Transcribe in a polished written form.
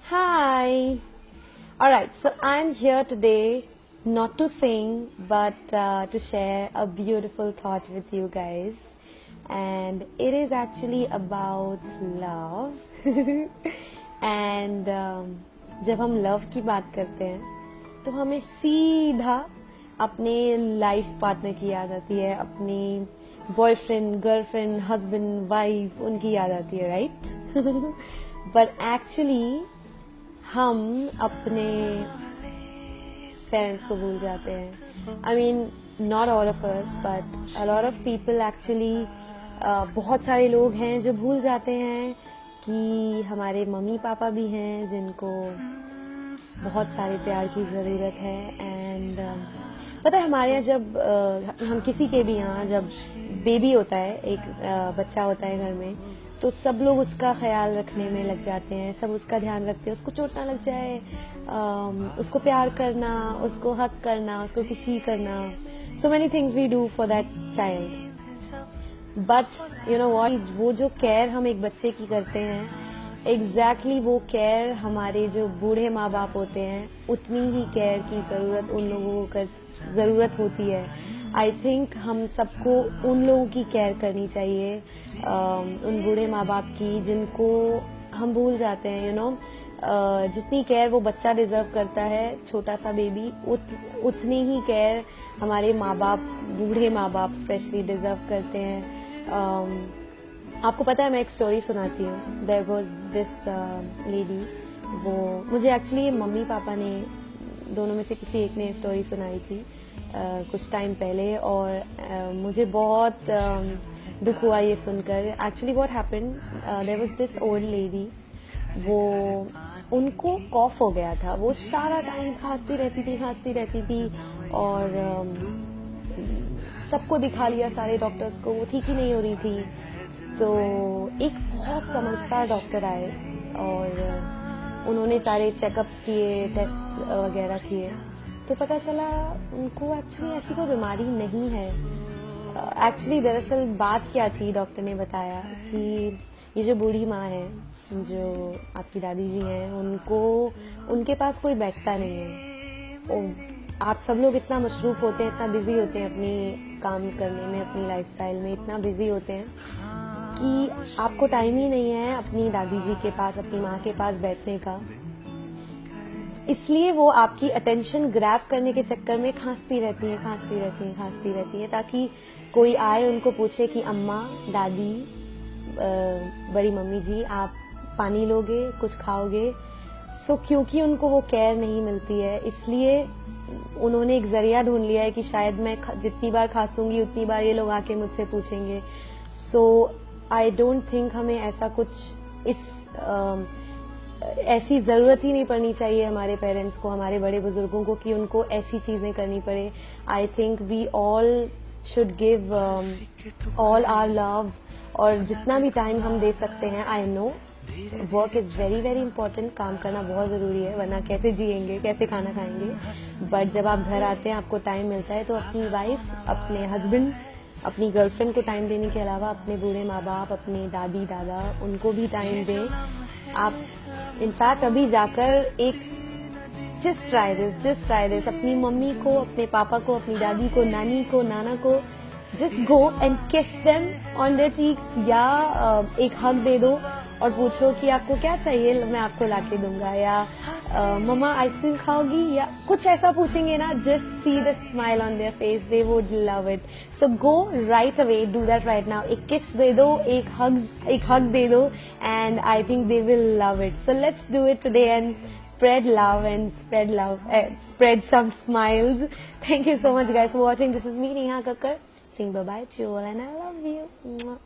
Hi. Alright, so I'm here today not to sing but to share a beautiful thought with you guys. And it is actually about love. And जब हम love की बात करते हैं तो हमें सीधा अपने लाइफ पार्टनर की याद आती है, अपनी बॉयफ्रेंड, गर्लफ्रेंड, हस्बैंड, वाइफ, उनकी याद आती है, राइट? बट एक्चुअली हम अपने पेरेंट्स को भूल जाते हैं. I mean not all of us but a lot of people actually, बहुत सारे लोग हैं जो भूल जाते हैं कि हमारे मम्मी पापा भी हैं जिनको बहुत सारे प्यार की ज़रूरत है. एंड पता है हमारे यहाँ जब हम किसी के भी यहाँ जब बेबी होता है, एक बच्चा होता है घर में, तो सब लोग उसका ख्याल रखने में लग जाते हैं, सब उसका ध्यान रखते हैं, उसको चोट ना लग जाए, उसको प्यार करना, उसको हक करना, उसको खुशी करना. So many things we do for that child. But you know what, वो जो केयर हम एक बच्चे की करते हैं, एग्जैक्टली वो केयर हमारे जो बूढ़े माँ बाप होते हैं, उतनी ही केयर की ज़रूरत उन लोगों को ज़रूरत होती है. आई थिंक हम सबको उन लोगों की केयर करनी चाहिए, उन बूढ़े माँ बाप की जिनको हम भूल जाते हैं. यू नो, जितनी केयर वो बच्चा डिजर्व करता है, छोटा सा बेबी, उतनी ही केयर हमारे माँ बाप, बूढ़े माँ बाप स्पेशली डिजर्व करते हैं. आपको पता है, मैं एक स्टोरी सुनाती हूँ. देयर वॉज दिस लेडी, वो मुझे एक्चुअली मम्मी पापा ने दोनों में से किसी एक ने स्टोरी सुनाई थी कुछ टाइम पहले, और मुझे बहुत दुख हुआ ये सुनकर. Actually what happened, there was this old lady, वो उनको कॉफ हो गया था. वो सारा टाइम खांसती रहती थी और सबको दिखा लिया, सारे डॉक्टर्स को, वो ठीक ही नहीं हो रही थी. तो एक बहुत समझदार डॉक्टर आए और उन्होंने सारे चेकअप्स किए, टेस्ट वगैरह किए, तो पता चला उनको एक्चुअली ऐसी कोई बीमारी नहीं है. एक्चुअली दरअसल बात क्या थी, डॉक्टर ने बताया कि ये जो बूढ़ी माँ है, जो आपकी दादी जी हैं, उनके पास कोई बैठता नहीं है. आप सब लोग इतना मशरूफ होते हैं, इतना बिजी होते हैं अपनी काम करने में, अपनी लाइफस्टाइल में इतना बिजी होते हैं कि आपको टाइम ही नहीं है अपनी दादी जी के पास, अपनी माँ के पास बैठने का. इसलिए वो आपकी अटेंशन ग्रैब करने के चक्कर में खांसती रहती है, ताकि कोई आए, उनको पूछे कि अम्मा, दादी, बड़ी मम्मी जी, आप पानी लोगे, कुछ खाओगे. सो क्योंकि उनको वो केयर नहीं मिलती है, इसलिए उन्होंने एक जरिया ढूंढ लिया है कि शायद मैं जितनी बार खांसूंगी उतनी बार ये लोग आके मुझसे पूछेंगे. सो आई डोंट थिंक हमें ऐसा कुछ, ऐसी ज़रूरत ही नहीं पड़नी चाहिए हमारे पेरेंट्स को, हमारे बड़े बुजुर्गों को, कि उनको ऐसी चीज़ें करनी पड़े. I think we all should give all our love, और जितना भी टाइम हम दे सकते हैं. I know work is very very important, काम करना बहुत ज़रूरी है, वरना कैसे जिएंगे, कैसे खाना खाएंगे. बट जब आप घर आते हैं, आपको टाइम मिलता है, तो अपनी वाइफ, अपने हस्बैंड, अपनी गर्लफ्रेंड को टाइम देने के अलावा अपने बूढ़े माँ बाप, अपने दादी दादा, उनको भी टाइम दें. आप इनफैक्ट अभी जाकर एक जस्ट ट्राई दिस, अपनी मम्मी को, अपने पापा को, अपनी दादी को, नानी को, नाना को, जस्ट गो एंड किस देम ऑन देयर चीक्स, या एक हग दे दो और पूछो कि आपको क्या चाहिए, मैं आपको लाके दूंगा, या मम्मा आइसक्रीम खाओगी, या कुछ ऐसा पूछेंगे ना, just see the smile on their face, they would love it. So go right away, do that right now. एक किस दे दो, एक हग दे दो, and I think they will love it. So let's do it today and spread love and spread some smiles. Thank you so much guys for watching. This is me, Neha Kakkar, saying bye bye to you all, and I love you.